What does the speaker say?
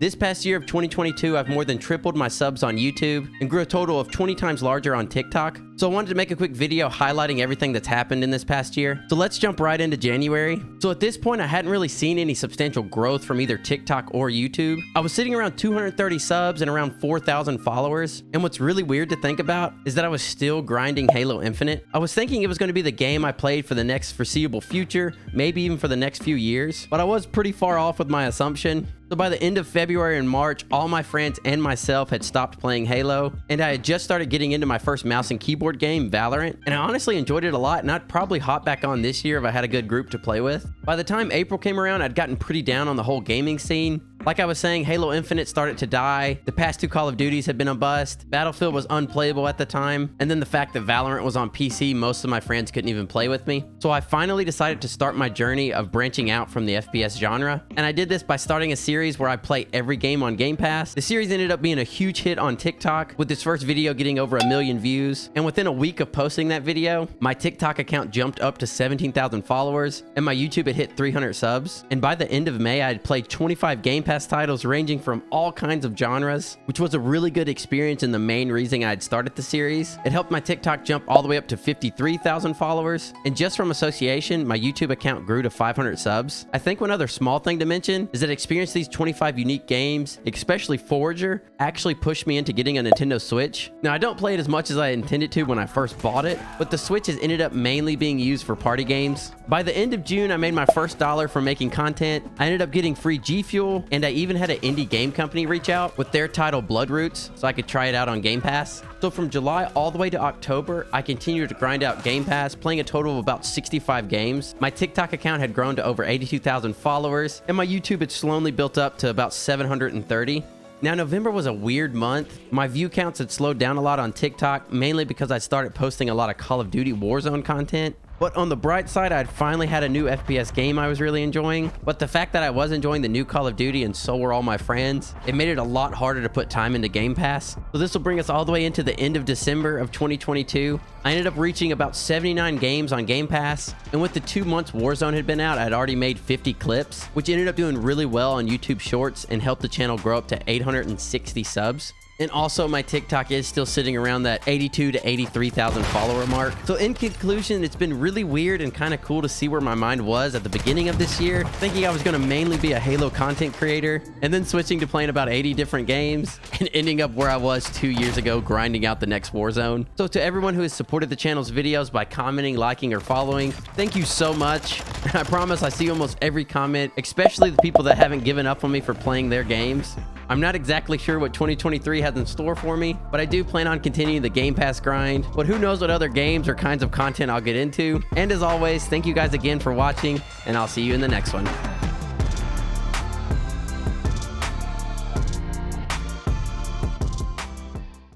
This past year of 2022, I've more than tripled my subs on YouTube and grew a total of 20 times larger on TikTok. So I wanted to make a quick video highlighting everything that's happened in this past year. So let's jump right into January. So at this point, I hadn't really seen any substantial growth from either TikTok or YouTube. I was sitting around 230 subs and around 4,000 followers. And what's really weird to think about is that I was still grinding Halo Infinite. I was thinking it was going to be the game I played for the next foreseeable future, maybe even for the next few years, but I was pretty far off with my assumption. So by the end of February and March, all my friends and myself had stopped playing Halo, and I had just started getting into my first mouse and keyboard game, Valorant, and I honestly enjoyed it a lot, and I'd probably hop back on this year if I had a good group to play with. By the time April came around, I'd gotten pretty down on the whole gaming scene. Like I was saying, Halo Infinite started to die, the past two Call of Duties had been a bust, Battlefield was unplayable at the time, and then the fact that Valorant was on PC, most of my friends couldn't even play with me. So I finally decided to start my journey of branching out from the FPS genre, and I did this by starting a series where I play every game on Game Pass. The series ended up being a huge hit on TikTok, with its first video getting over 1 million views, and within a week of posting that video, my TikTok account jumped up to 17,000 followers, and my YouTube had hit 300 subs, and by the end of May, I had played 25 Game Pass titles ranging from all kinds of genres, which was a really good experience and the main reason I had started the series. It helped my TikTok jump all the way up to 53,000 followers, and just from association, my YouTube account grew to 500 subs. I think one other small thing to mention is that experiencing these 25 unique games, especially Forager, actually pushed me into getting a Nintendo Switch. Now, I don't play it as much as I intended to when I first bought it, but the Switch has ended up mainly being used for party games. By the end of June, I made my first dollar from making content. I ended up getting free G Fuel, and I even had an indie game company reach out with their title Bloodroots so I could try it out on Game Pass. So from July all the way to October, I continued to grind out Game Pass, playing a total of about 65 games. My TikTok account had grown to over 82,000 followers, and my YouTube had slowly built up to about 730. Now, November was a weird month. My view counts had slowed down a lot on TikTok, mainly because I started posting a lot of Call of Duty Warzone content. But on the bright side, I'd finally had a new FPS game I was really enjoying. But the fact that I was enjoying the new Call of Duty and so were all my friends, it made it a lot harder to put time into Game Pass. So this will bring us all the way into the end of December of 2022. I ended up reaching about 79 games on Game Pass. And with the 2 months Warzone had been out, I'd already made 50 clips, which ended up doing really well on YouTube Shorts and helped the channel grow up to 860 subs. And also, my TikTok is still sitting around that 82 to 83,000 follower mark. So in conclusion, it's been really weird and kind of cool to see where my mind was at the beginning of this year, thinking I was going to mainly be a Halo content creator, and then switching to playing about 80 different games, and ending up where I was 2 years ago, grinding out the next Warzone. So to everyone who has supported the channel's videos by commenting, liking, or following, thank you so much. And I promise I see almost every comment, especially the people that haven't given up on me for playing their games. I'm not exactly sure what 2023 has in store for me, but I do plan on continuing the Game Pass grind. But who knows what other games or kinds of content I'll get into. And as always, thank you guys again for watching, and I'll see you in the next one.